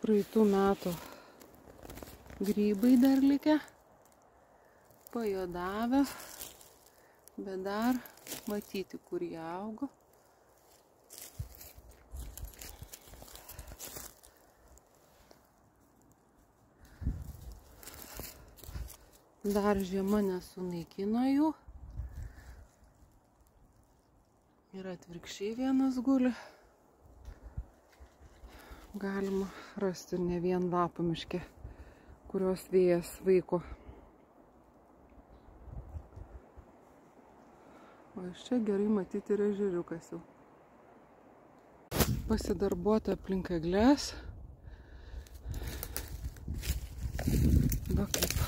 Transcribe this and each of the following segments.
praeitų metų grybai dar likę, pajodavę, bet dar matyti, kur jie augo. Dar žiema nesunaikino jų. Ir atvirkščiai vienas guli. Galima rasti ne vien lapų miške, kurios vėjas vaiko. O iš čia gerai matyti ir ežeriukas jau. Pasidarbuoti aplink egles. Va kaip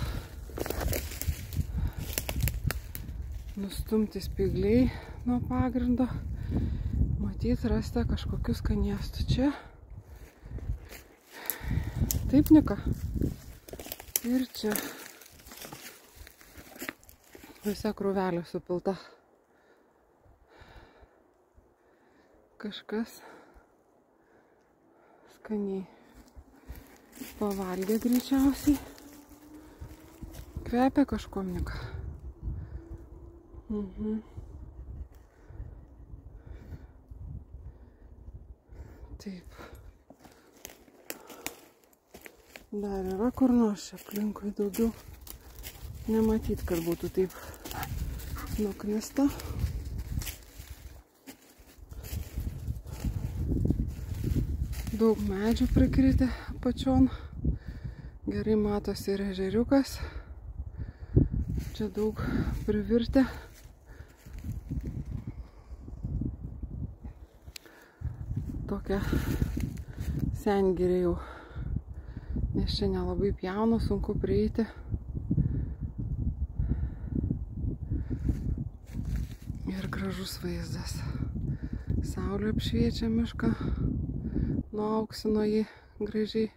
nustumti spygliai nuo pagrindo. Matyt, rasta kažkokių skanėstų čia. Taip, Nika. Ir čia visa krūvelė supilta. Kažkas skaniai pavalgė greičiausiai. Kvepia kažkuom, Nika. Taip. Dar yra kur nors čia aplinkui daugiau. Nematyt, kad būtų taip nuknista. Daug medžių prikritę apačion. Gerai matosi ir ežeriukas. Čia daug privirtę. Tokia sengirė jau. Nes čia nelabai pjauna, sunku prieiti. Ir gražus vaizdas. Saulė apšviečia mišką. Nuauksino jį gražiai.